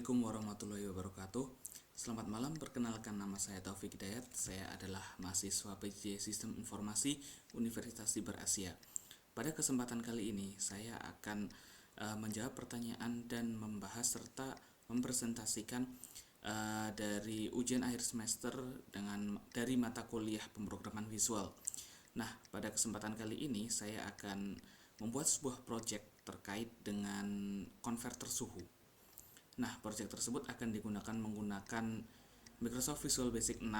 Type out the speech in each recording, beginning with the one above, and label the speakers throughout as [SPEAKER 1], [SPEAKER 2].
[SPEAKER 1] Assalamualaikum warahmatullahi wabarakatuh. Selamat malam, perkenalkan nama saya Taufik Hidayat. Saya adalah mahasiswa PJJ Sistem Informasi Universitas Siber Asia. Pada kesempatan kali ini, saya akan menjawab pertanyaan dan membahas serta mempresentasikan dari ujian akhir semester dari mata kuliah pemrograman visual. Nah, pada kesempatan kali ini saya akan membuat sebuah proyek terkait dengan konverter suhu. Nah, proyek tersebut akan digunakan menggunakan Microsoft Visual Basic 6.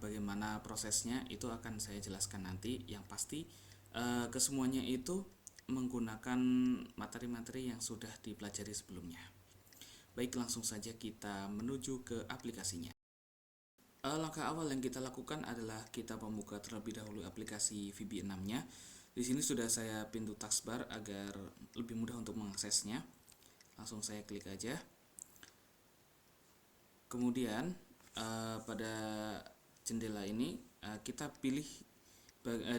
[SPEAKER 1] Bagaimana prosesnya itu akan saya jelaskan nanti. Yang pasti kesemuanya itu menggunakan materi-materi yang sudah dipelajari sebelumnya. Baik, langsung saja kita menuju ke aplikasinya. Langkah awal yang kita lakukan adalah kita membuka terlebih dahulu aplikasi VB6-nya. Di sini sudah saya pintu taskbar agar lebih mudah untuk mengaksesnya. Langsung saya klik aja. Kemudian pada jendela ini kita pilih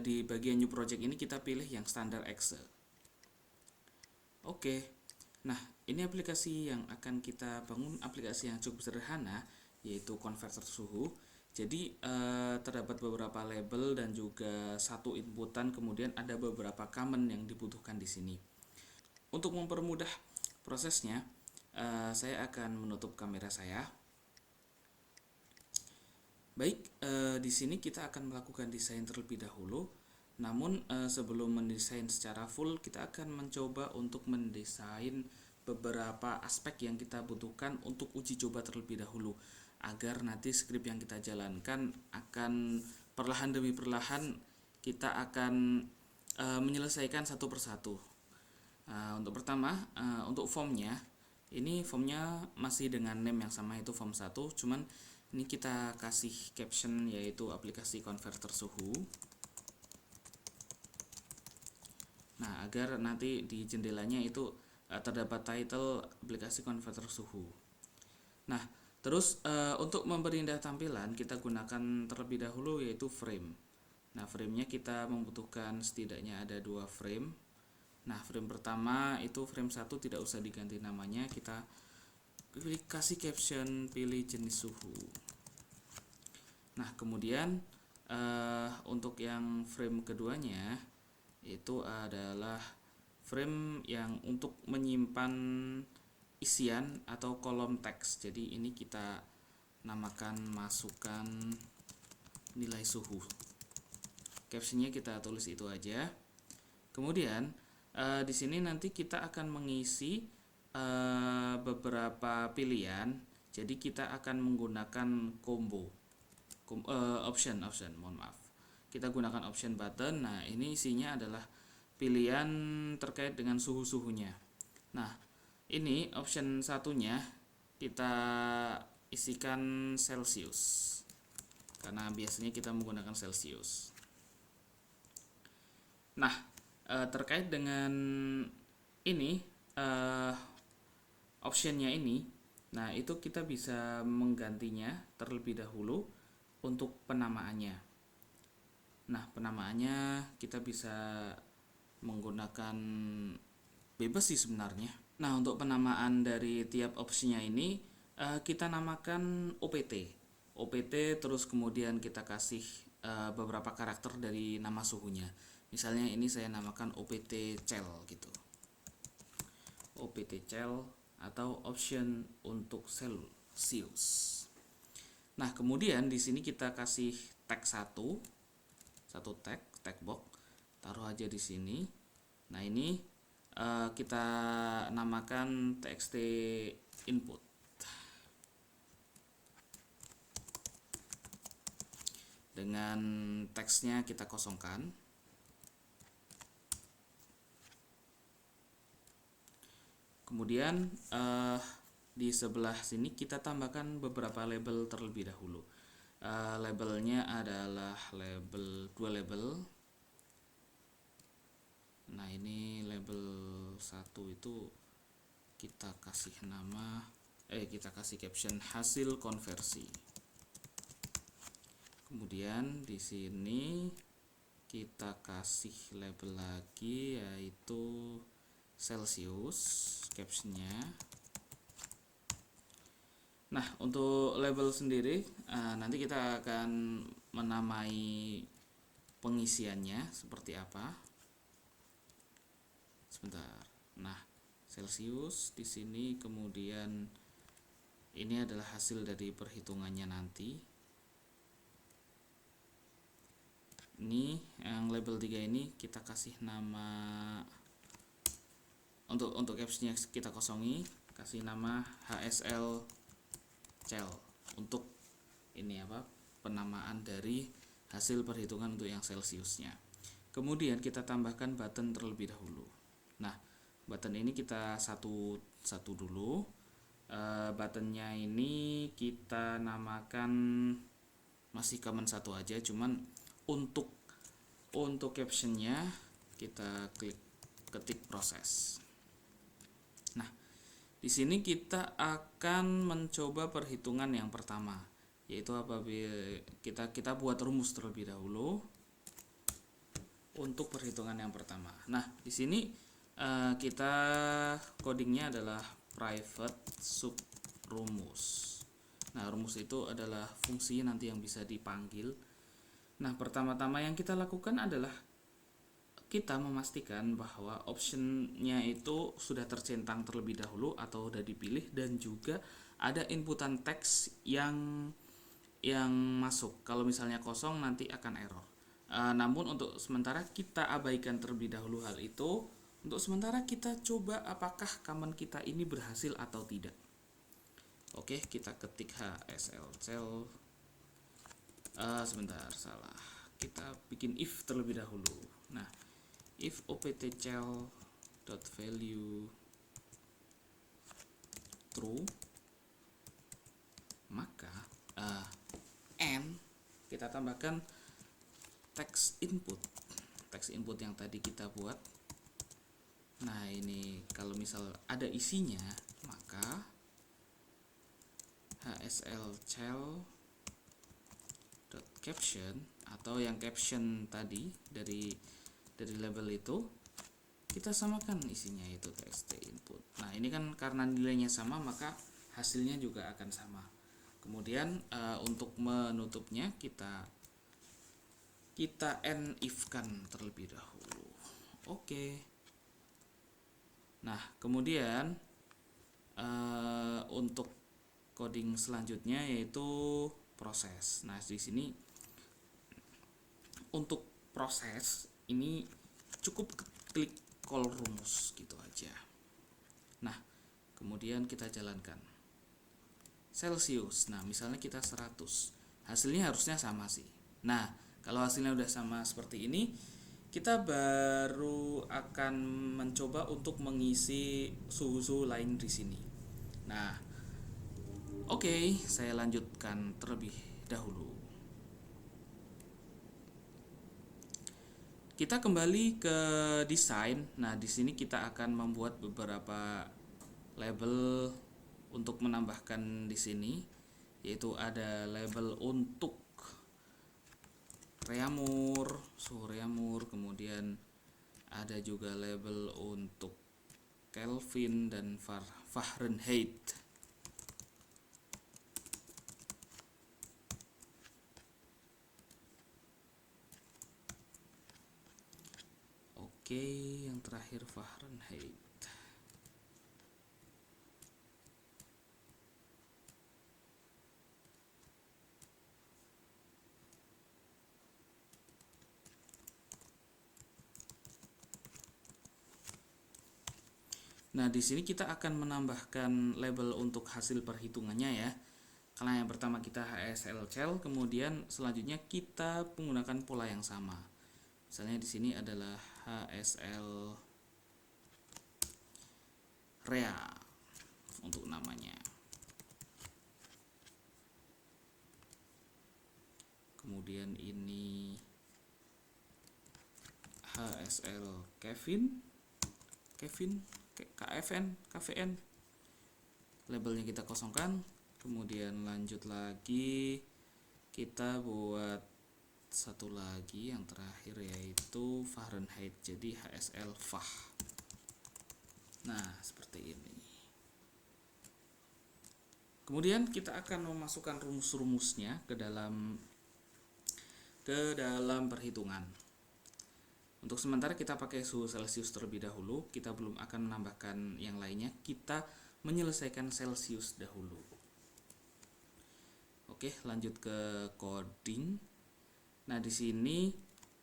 [SPEAKER 1] di bagian new project ini kita pilih yang standar Excel. Oke. Nah, ini aplikasi yang akan kita bangun, aplikasi yang cukup sederhana, yaitu konverter suhu. Jadi terdapat beberapa label dan juga satu inputan, kemudian ada beberapa command yang dibutuhkan di sini. Untuk mempermudah prosesnya, saya akan menutup kamera saya. Baik, di sini kita akan melakukan desain terlebih dahulu. Namun sebelum mendesain secara full, kita akan mencoba untuk mendesain beberapa aspek yang kita butuhkan untuk uji coba terlebih dahulu, agar nanti skrip yang kita jalankan akan perlahan demi perlahan kita akan menyelesaikan satu persatu. Untuk pertama, untuk formnya, ini formnya masih dengan name yang sama, itu form 1, cuman ini kita kasih caption yaitu aplikasi konverter suhu. Nah, agar nanti di jendelanya itu terdapat title aplikasi konverter suhu. Nah, terus untuk memperindah tampilan kita gunakan terlebih dahulu yaitu frame. Nah, framenya kita membutuhkan setidaknya ada 2 frame. Nah, frame pertama itu frame 1 tidak usah diganti namanya, kita kasih caption, pilih jenis suhu. Nah, kemudian untuk yang frame keduanya itu adalah frame yang untuk menyimpan isian atau kolom teks. Jadi ini kita namakan masukkan nilai suhu. Captionnya kita tulis itu aja. Kemudian di sini nanti kita akan mengisi beberapa pilihan. Jadi kita akan menggunakan option, mohon maaf. Kita gunakan option button. Nah, ini isinya adalah pilihan terkait dengan suhu-suhunya. Nah, ini option satunya kita isikan Celsius, karena biasanya kita menggunakan Celsius. Nah, terkait dengan ini optionnya ini, nah itu kita bisa menggantinya terlebih dahulu untuk penamaannya. Nah, penamaannya kita bisa menggunakan bebas sih sebenarnya. Nah, untuk penamaan dari tiap opsinya ini kita namakan OPT terus kemudian kita kasih beberapa karakter dari nama suhunya. Misalnya ini saya namakan OPT Cell gitu. OPT Cell atau option untuk Celsius. Nah, kemudian di sini kita kasih tag satu tag box, taruh aja di sini. Nah, ini kita namakan txt input. Dengan teksnya kita kosongkan. Kemudian di sebelah sini kita tambahkan beberapa label terlebih dahulu. Labelnya adalah dua label. Nah, ini label 1 itu kita kasih nama kita kasih caption hasil konversi. Kemudian di sini kita kasih label lagi yaitu Celsius captionnya. Nah, untuk label sendiri nanti kita akan menamai pengisiannya seperti apa. Sebentar. Nah, Celsius di sini, kemudian ini adalah hasil dari perhitungannya nanti. Ini yang label 3 ini kita kasih nama, untuk captionnya kita kosongi, kasih nama HSL Cell untuk ini apa, penamaan dari hasil perhitungan untuk yang Celsiusnya. Kemudian kita tambahkan button terlebih dahulu. Nah, button ini kita satu dulu. Buttonnya ini kita namakan masih common satu aja, cuman untuk captionnya kita ketik proses. Nah, di sini kita akan mencoba perhitungan yang pertama, yaitu apabila kita buat rumus terlebih dahulu untuk perhitungan yang pertama. Nah, di sini kita codingnya adalah private sub rumus. Nah, rumus itu adalah fungsi nanti yang bisa dipanggil. Nah, pertama-tama yang kita lakukan adalah kita memastikan bahwa optionnya itu sudah tercentang terlebih dahulu atau sudah dipilih, dan juga ada inputan teks yang masuk. Kalau misalnya kosong nanti akan error. Namun untuk sementara kita abaikan terlebih dahulu hal itu. Untuk sementara kita coba apakah command kita ini berhasil atau tidak. Oke, kita ketik HSL cell. Sebentar, salah. Kita bikin if terlebih dahulu. Nah, if opt_cell.value true, maka and kita tambahkan text input yang tadi kita buat. Nah, ini kalau misal ada isinya, maka HSL cell.caption atau yang caption tadi dari label itu kita samakan isinya, yaitu txt input. Nah, ini kan karena nilainya sama maka hasilnya juga akan sama. Kemudian untuk menutupnya kita end if-kan terlebih dahulu. Oke. Nah, kemudian untuk coding selanjutnya yaitu proses. Nah, di sini untuk proses ini cukup klik call rumus gitu aja. Nah, kemudian kita jalankan Celsius. Nah, misalnya kita 100, hasilnya harusnya sama sih. Nah, kalau hasilnya udah sama seperti ini, kita baru akan mencoba untuk mengisi suhu lain di sini. Nah, oke, saya lanjutkan terlebih dahulu. Kita kembali ke desain. Nah, di sini kita akan membuat beberapa label untuk menambahkan di sini, yaitu ada label untuk reamur, suhu reamur, kemudian ada juga label untuk Kelvin dan Fahrenheit. Oke, yang terakhir Fahrenheit. Nah, di sini kita akan menambahkan label untuk hasil perhitungannya ya. Karena yang pertama kita HSL cell, kemudian selanjutnya kita menggunakan pola yang sama. Misalnya di sini adalah HSL rea untuk namanya. Kemudian ini HSL KVN, KVN. Labelnya kita kosongkan. Kemudian lanjut lagi, kita buat satu lagi yang terakhir yaitu Fahrenheit, jadi HSL Fah. Nah, seperti ini. Kemudian kita akan memasukkan rumus-rumusnya ke dalam perhitungan. Untuk sementara kita pakai suhu Celcius terlebih dahulu, kita belum akan menambahkan yang lainnya, kita menyelesaikan Celcius dahulu. Oke, lanjut ke coding. Nah, di sini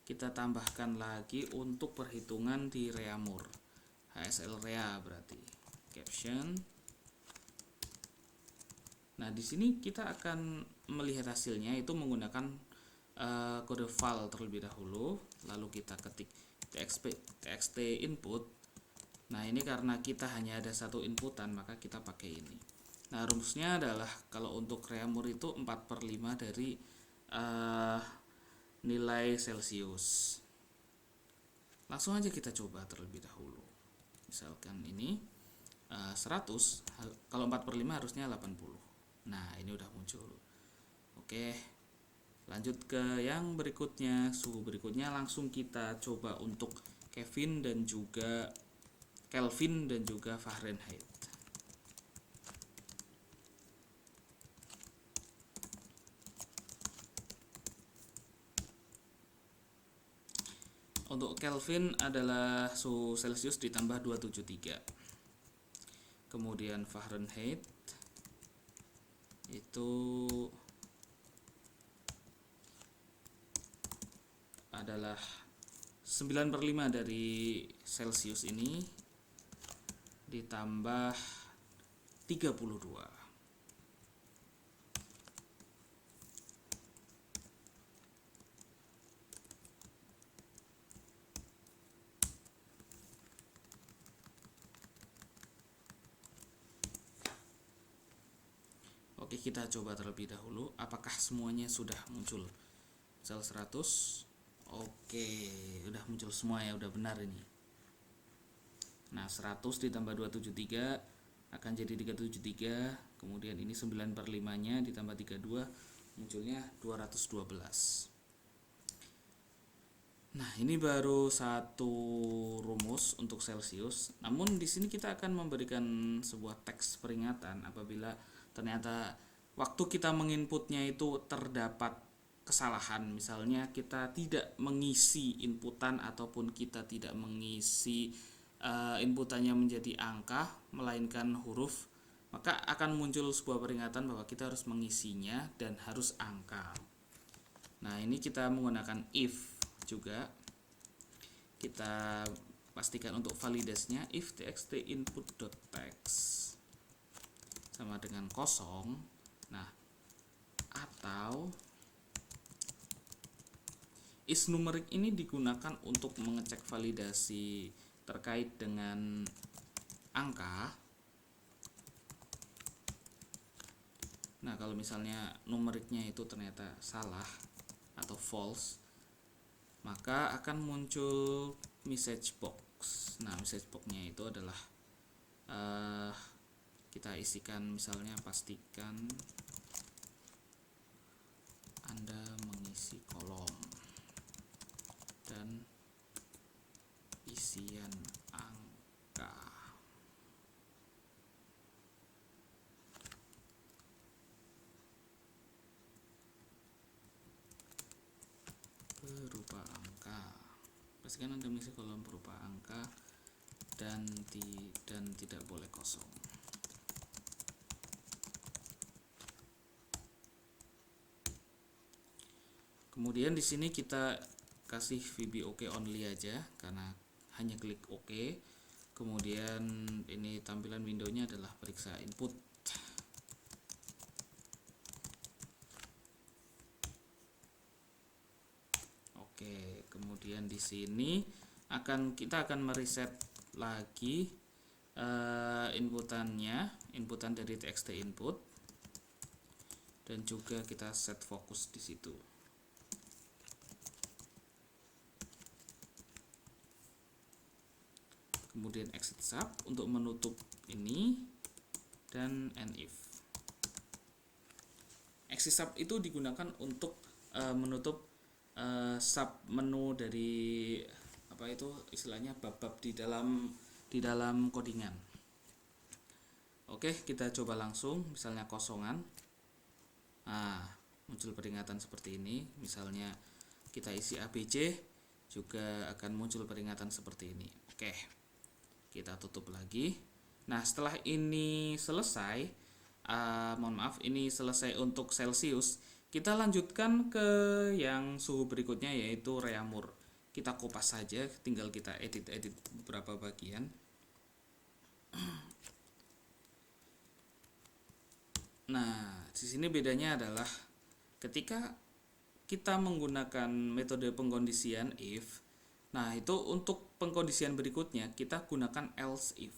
[SPEAKER 1] kita tambahkan lagi untuk perhitungan di Reamur. HSL Rea berarti. Caption. Nah, di sini kita akan melihat hasilnya itu menggunakan kode file terlebih dahulu, lalu kita ketik txt input. Nah, ini karena kita hanya ada satu inputan, maka kita pakai ini. Nah, rumusnya adalah kalau untuk Reamur itu 4/5 dari nilai Celcius. Langsung aja kita coba terlebih dahulu. Misalkan ini 100, kalau 4/5 harusnya 80. Nah, ini udah muncul. Oke, lanjut ke yang berikutnya. Suhu berikutnya langsung kita coba untuk Kelvin dan juga Fahrenheit. Untuk Kelvin adalah suhu Celcius ditambah 273. Kemudian Fahrenheit itu adalah 9/5 dari Celcius ini ditambah 32. Oke, kita coba terlebih dahulu apakah semuanya sudah muncul. Sel 100. Oke, udah muncul semua ya, udah benar ini. Nah, 100 ditambah 273 akan jadi 373. Kemudian ini 9/5-nya ditambah 32, munculnya 212. Nah, ini baru satu rumus untuk Celcius. Namun di sini kita akan memberikan sebuah teks peringatan apabila ternyata waktu kita menginputnya itu terdapat kesalahan. Misalnya kita tidak mengisi inputan ataupun kita tidak mengisi inputannya menjadi angka melainkan huruf, maka akan muncul sebuah peringatan bahwa kita harus mengisinya dan harus angka. Nah, ini kita menggunakan if juga. Kita pastikan untuk validasinya if txt input.text sama dengan kosong. Nah, atau is numerik ini digunakan untuk mengecek validasi terkait dengan angka. Nah, kalau misalnya numeriknya itu ternyata salah atau false, maka akan muncul message box. Nah, message box-nya itu adalah kita isikan misalnya pastikan Anda mengisi kolom dan isian angka berupa angka. Pastikan Anda mengisi kolom berupa angka dan tidak boleh kosong. Kemudian di sini kita kasih VB OK only aja karena hanya klik OK. Kemudian ini tampilan windownya adalah periksa input. Oke, kemudian di sini kita akan mereset lagi inputan dari txt input, dan juga kita set fokus di situ. Kemudian exit sub untuk menutup ini dan if. Exit sub itu digunakan untuk menutup sub menu dari apa itu istilahnya bab-bab di dalam codingan. Oke, kita coba langsung, misalnya kosongan. Nah, muncul peringatan seperti ini. Misalnya kita isi ABC, juga akan muncul peringatan seperti ini. Oke, kita tutup lagi. Nah, setelah ini selesai, mohon maaf, ini selesai untuk Celsius. Kita lanjutkan ke yang suhu berikutnya, yaitu Reaumur. Kita kopas saja, tinggal kita edit beberapa bagian. Nah, di sini bedanya adalah ketika kita menggunakan metode pengkondisian if, nah itu untuk pengkondisian berikutnya kita gunakan else if.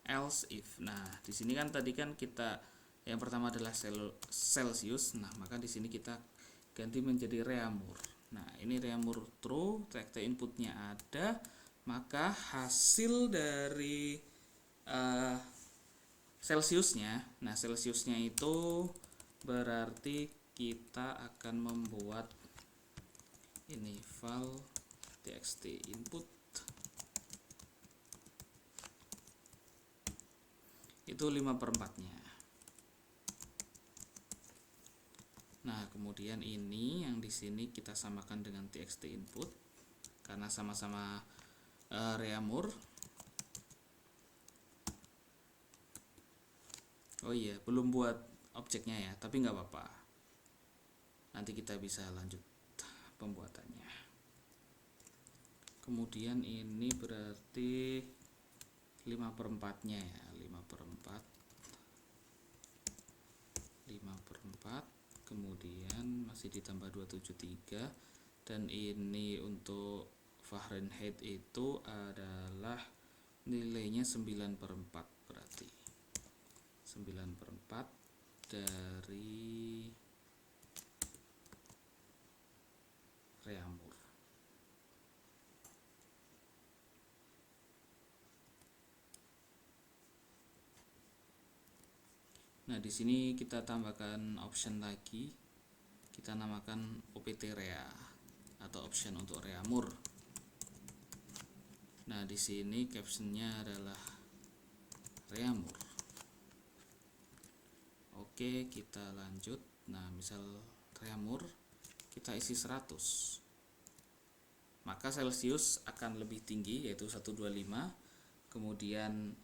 [SPEAKER 1] Else if. Nah, di sini kan tadi kan kita yang pertama adalah Celsius. Nah, maka di sini kita ganti menjadi Reaumur. Nah, ini Reaumur true, trakte inputnya ada, maka hasil dari Celsiusnya, nah Celsiusnya itu berarti kita akan membuat ini file txt input itu 5/4 nya. Nah, kemudian ini yang di sini kita samakan dengan txt input karena sama-sama Reaumur. Oh iya, belum buat objeknya ya, tapi nggak apa-apa. Nanti kita bisa lanjut pembuatannya. Kemudian ini berarti 5/4 nya ya, 5/4, kemudian masih ditambah 273, dan ini untuk Fahrenheit itu adalah nilainya 9/4, berarti 9/4 dari Reaumur. Nah, di sini kita tambahkan option lagi. Kita namakan OPT Rea atau option untuk Reaumur. Nah, di sini captionnya adalah Reaumur. Oke, kita lanjut. Nah, misal Reaumur kita isi 100, maka Celsius akan lebih tinggi, yaitu 125. Kemudian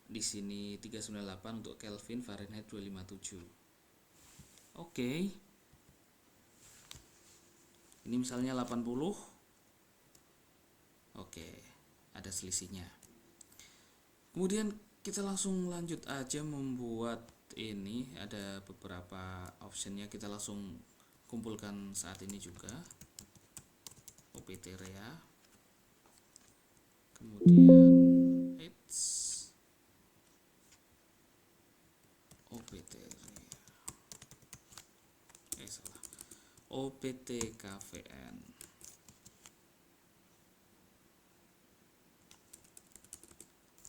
[SPEAKER 1] di sini 398 untuk Kelvin, Fahrenheit 257. Oke. Ini misalnya 80. Oke, ada selisihnya. Kemudian kita langsung lanjut aja membuat ini, ada beberapa optionnya, kita langsung kumpulkan saat ini juga. OPT Rea, kemudian OPT Rea, OPT KVN.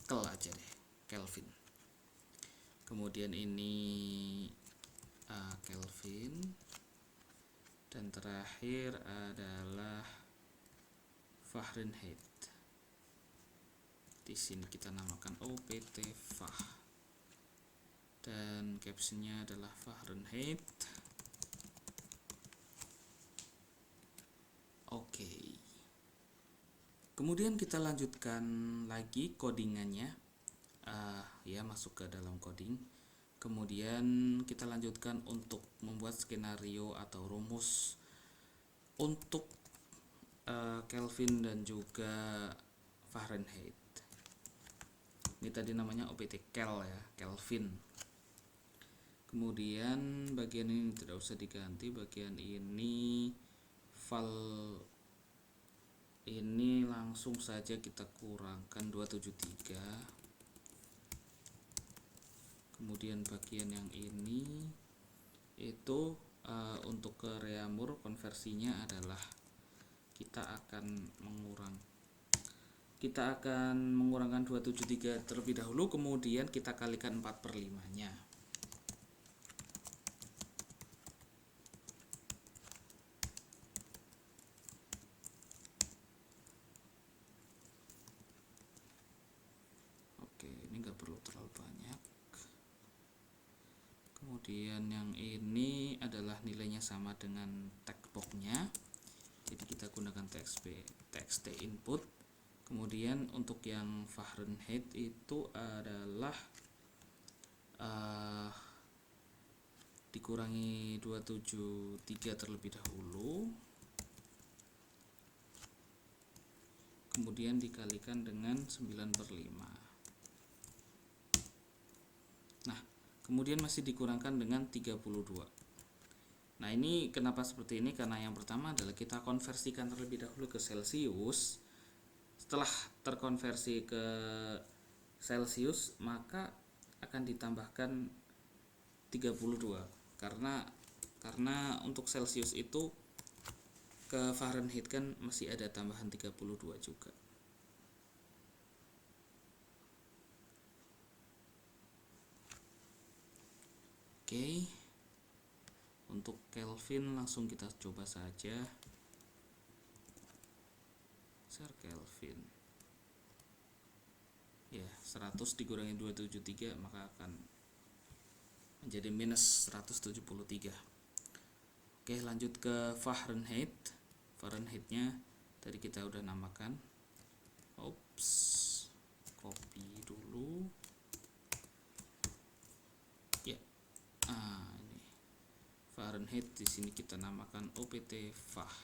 [SPEAKER 1] Kel aja deh, Kelvin. Kemudian ini Kelvin, dan terakhir adalah Fahrenheit. Di sini kita namakan OPT Fah, dan captionnya adalah Fahrenheit. Oke. Kemudian kita lanjutkan lagi codingannya, ya, masuk ke dalam coding. Kemudian kita lanjutkan untuk membuat skenario atau rumus untuk Kelvin dan juga Fahrenheit. Ini tadi namanya OPT Kel ya, Kelvin. Kemudian bagian ini tidak usah diganti, bagian ini file ini langsung saja kita kurangkan 273. Kemudian bagian yang ini itu untuk ke Reaumur konversinya adalah kita akan mengurangkan 273 terlebih dahulu, kemudian kita kalikan 4/5 nya. terlalu banyak. Kemudian yang ini adalah nilainya sama dengan text box-nya, jadi kita gunakan txt input. Kemudian untuk yang Fahrenheit itu adalah dikurangi 273 terlebih dahulu, kemudian dikalikan dengan 9/5. Nah, kemudian masih dikurangkan dengan 32. Nah, ini kenapa seperti ini? Karena yang pertama adalah kita konversikan terlebih dahulu ke Celsius. Setelah terkonversi ke Celsius, maka akan ditambahkan 32. Karena untuk Celsius itu ke Fahrenheit kan masih ada tambahan 32 juga. Oke. Untuk Kelvin langsung kita coba saja. Share Kelvin. Ya, 100 dikurangi 273 maka akan menjadi minus 173. Oke, lanjut ke Fahrenheit. Fahrenheitnya tadi kita udah namakan. Oops, copy dulu. Ya, ini Fahrenheit di sini kita namakan OPT Fah,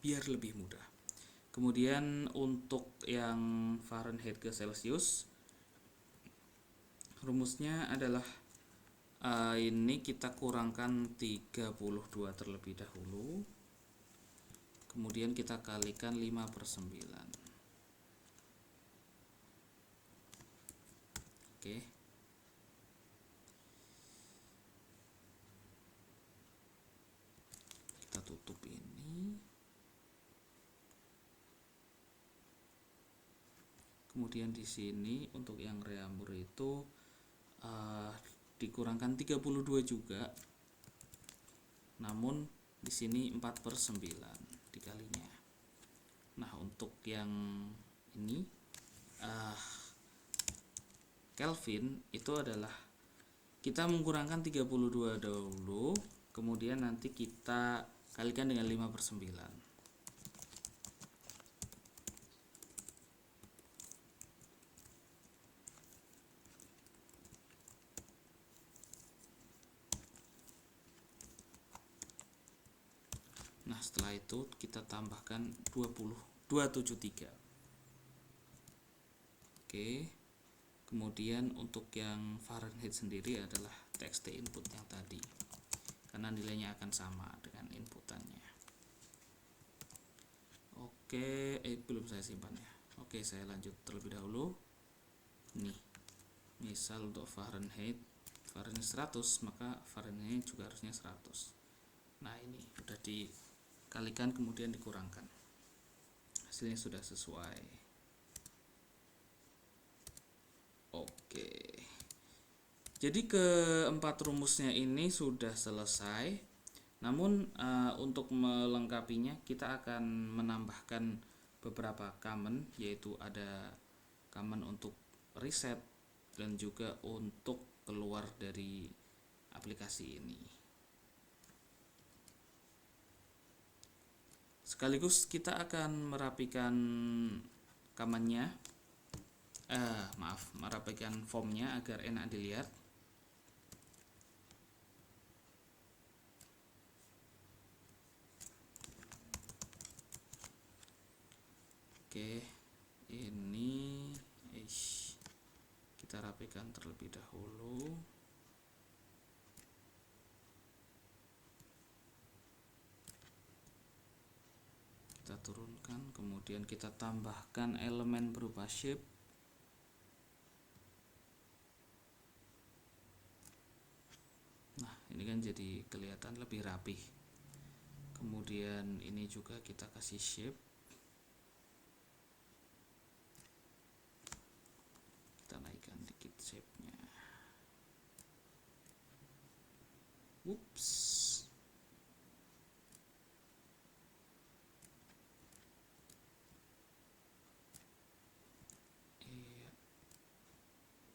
[SPEAKER 1] biar lebih mudah. Kemudian untuk yang Fahrenheit ke Celsius, rumusnya adalah ini kita kurangkan 32 terlebih dahulu, kemudian kita kalikan 5/9. Oke, kita tutup ini. Kemudian di sini untuk yang Reaumur itu dikurangkan 32 juga, namun di sini 4/9 dikalinya. Nah, untuk yang ini Kelvin itu adalah kita mengkurangkan 32 dahulu, kemudian nanti kita kalikan dengan 5/9. Nah, setelah itu kita tambahkan 273. Oke. Kemudian untuk yang Fahrenheit sendiri adalah txt input yang tadi, karena nilainya akan sama dengan inputannya. Oke, belum saya simpan ya. Oke, saya lanjut terlebih dahulu. Nih, misal untuk Fahrenheit 100, maka Fahrenheit juga harusnya 100. Nah, ini sudah dikalikan kemudian dikurangkan, hasilnya sudah sesuai. Oke, jadi keempat rumusnya ini sudah selesai. Namun untuk melengkapinya kita akan menambahkan beberapa command, yaitu ada command untuk reset dan juga untuk keluar dari aplikasi ini. Sekaligus kita akan merapikan commandnya, merapikan formnya agar enak dilihat. Oke, ini kita rapikan terlebih dahulu. Kita turunkan, kemudian kita tambahkan elemen berupa shape. Nah, ini kan jadi kelihatan lebih rapih. Kemudian ini juga kita kasih shape. Kita naikkan dikit shape-nya. Ups.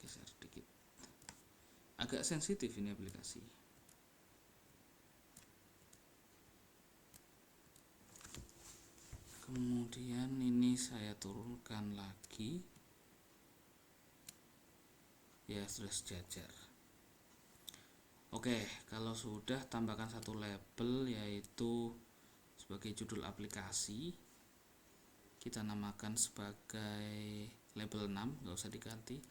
[SPEAKER 1] geser dikit, agak sensitif ini aplikasi. Kemudian ini saya turunkan lagi, ya sudah sejajar. Oke, kalau sudah, tambahkan satu label yaitu sebagai judul aplikasi. Kita namakan sebagai label 6, nggak usah diganti.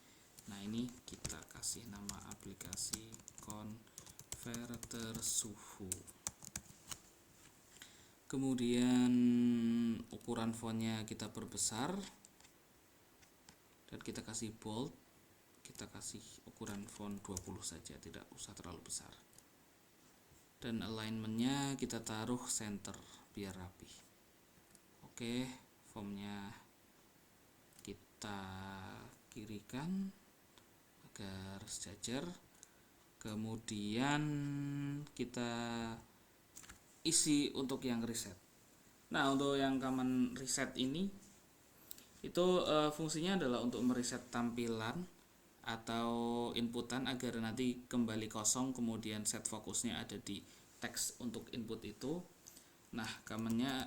[SPEAKER 1] Nah, ini kita kasih nama aplikasi konverter suhu. Kemudian ukuran fontnya kita perbesar dan kita kasih bold. Kita kasih ukuran font 20 saja, tidak usah terlalu besar. Dan alignmentnya kita taruh center biar rapi. Oke, fontnya kita kirikan agar sejajar. Kemudian kita isi untuk yang reset. Nah, untuk yang command reset ini itu fungsinya adalah untuk mereset tampilan atau inputan agar nanti kembali kosong, kemudian set fokusnya ada di teks untuk input itu. Nah, commandnya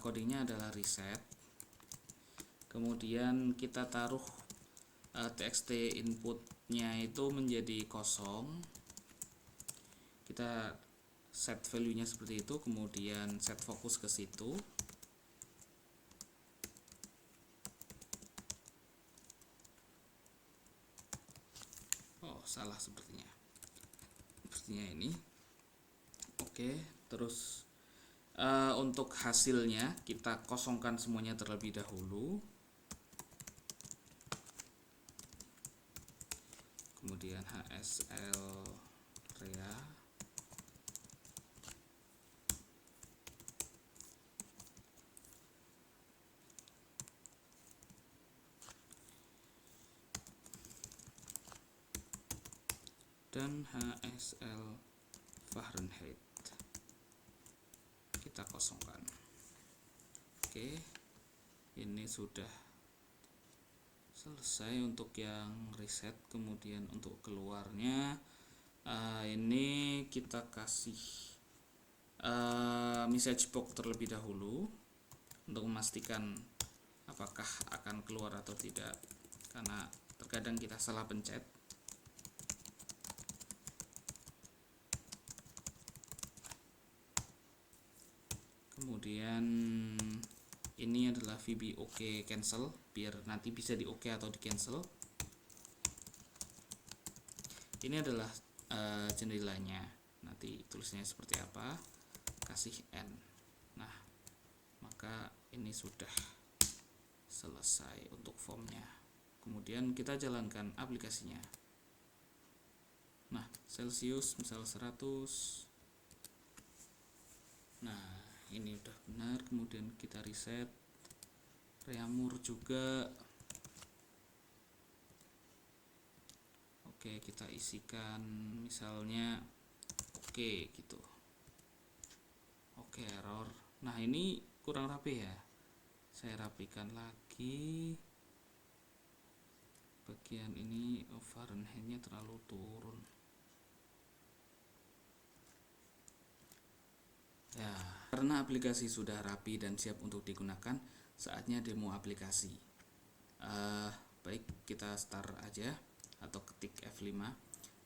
[SPEAKER 1] codingnya adalah reset. Kemudian kita taruh txt inputnya itu menjadi kosong. Kita set value nya seperti itu, kemudian set fokus ke situ. Salah sepertinya ini. Oke, terus untuk hasilnya kita kosongkan semuanya terlebih dahulu, kemudian hsl rea, dan hsl Fahrenheit kita kosongkan. Oke, ini sudah selesai untuk yang reset. Kemudian untuk keluarnya ini kita kasih message box terlebih dahulu untuk memastikan apakah akan keluar atau tidak, karena terkadang kita salah pencet. Kemudian ini adalah VB OK cancel, biar nanti bisa di OK atau di cancel. Ini adalah jendelanya, nanti tulisnya seperti apa, kasih N. Nah, maka ini sudah selesai untuk formnya. Kemudian kita jalankan aplikasinya. Nah, Celsius misal 100. Nah, ini udah benar. Kemudian kita reset reamur juga. Oke, kita isikan misalnya oke gitu. Oke, error. Nah, ini kurang rapi ya, saya rapikan lagi. Bagian ini Fahrenheit-nya terlalu turun ya. Karena aplikasi sudah rapi dan siap untuk digunakan, saatnya demo aplikasi. Baik, kita start aja atau ketik F5.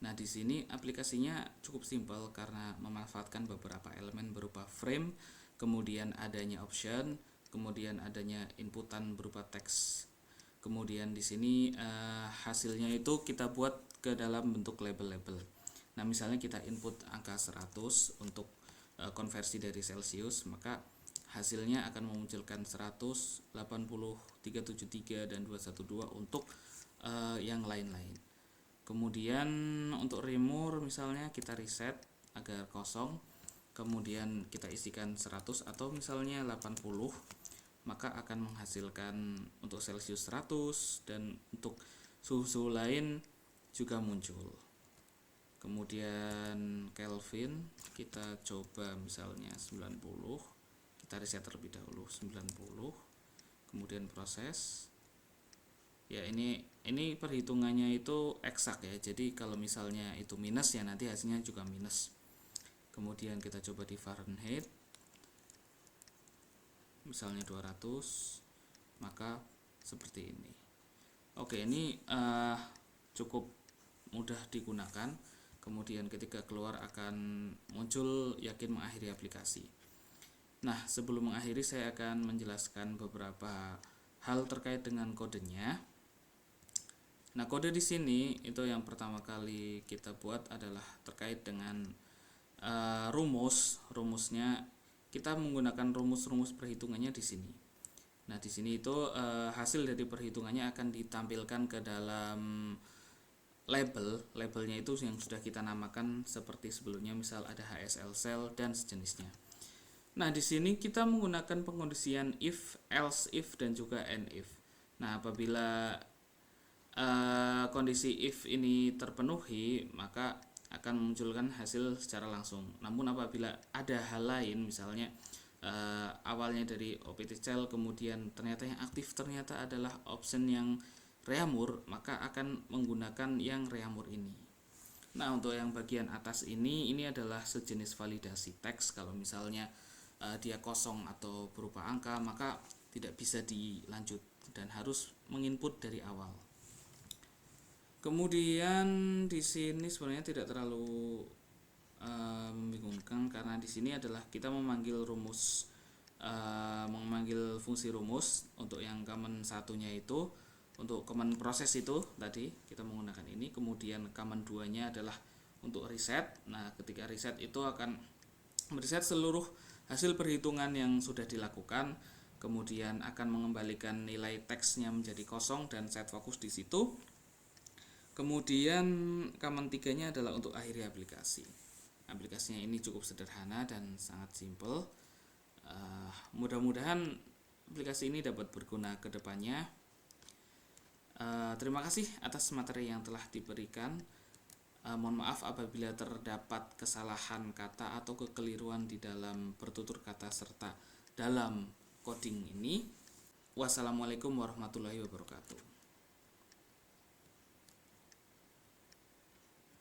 [SPEAKER 1] Nah, di sini aplikasinya cukup simpel karena memanfaatkan beberapa elemen berupa frame, kemudian adanya option, kemudian adanya inputan berupa teks. Kemudian di sini hasilnya itu kita buat ke dalam bentuk label-label. Nah, misalnya kita input angka 100 untuk konversi dari Celsius, maka hasilnya akan memunculkan 100, 80, 373 dan 212 untuk yang lain-lain. Kemudian untuk remur misalnya kita reset agar kosong, kemudian kita isikan 100 atau misalnya 80, maka akan menghasilkan untuk Celsius 100 dan untuk suhu lain juga muncul. Kemudian Kelvin kita coba misalnya 90, kita reset terlebih dahulu 90, kemudian proses. Ya, ini perhitungannya itu eksak ya. Jadi kalau misalnya itu minus ya nanti hasilnya juga minus. Kemudian kita coba di Fahrenheit. Misalnya 200, maka seperti ini. Oke, ini cukup mudah digunakan. Kemudian ketika keluar akan muncul yakin mengakhiri aplikasi. Nah, sebelum mengakhiri saya akan menjelaskan beberapa hal terkait dengan kodenya. Nah, kode di sini itu yang pertama kali kita buat adalah terkait dengan rumusnya. Kita menggunakan rumus-rumus perhitungannya di sini. Nah, di sini itu hasil dari perhitungannya akan ditampilkan ke dalam labelnya itu yang sudah kita namakan seperti sebelumnya, misal ada HSL cell dan sejenisnya. Nah, di sini kita menggunakan pengondisian if, else if, dan juga and if. Nah, apabila kondisi if ini terpenuhi, maka akan memunculkan hasil secara langsung. Namun apabila ada hal lain, misalnya awalnya dari OPT cell, kemudian ternyata yang aktif ternyata adalah option yang reamur, maka akan menggunakan yang reamur ini. Nah, untuk yang bagian atas ini adalah sejenis validasi teks. Kalau misalnya dia kosong atau berupa angka, maka tidak bisa dilanjut dan harus menginput dari awal. Kemudian di sini sebenarnya tidak terlalu membingungkan, karena di sini adalah kita memanggil fungsi rumus untuk yang command satunya itu, untuk command proses itu tadi kita menggunakan ini. Kemudian command 2-nya adalah untuk reset. Nah, ketika reset itu akan mereset seluruh hasil perhitungan yang sudah dilakukan, kemudian akan mengembalikan nilai teksnya menjadi kosong dan set fokus di situ. Kemudian command 3-nya adalah untuk akhiri aplikasi. Aplikasinya ini cukup sederhana dan sangat simple. Mudah-mudahan aplikasi ini dapat berguna ke depannya. Terima kasih atas materi yang telah diberikan. Mohon maaf apabila terdapat kesalahan kata atau kekeliruan di dalam bertutur kata serta dalam coding ini. Wassalamualaikum warahmatullahi wabarakatuh.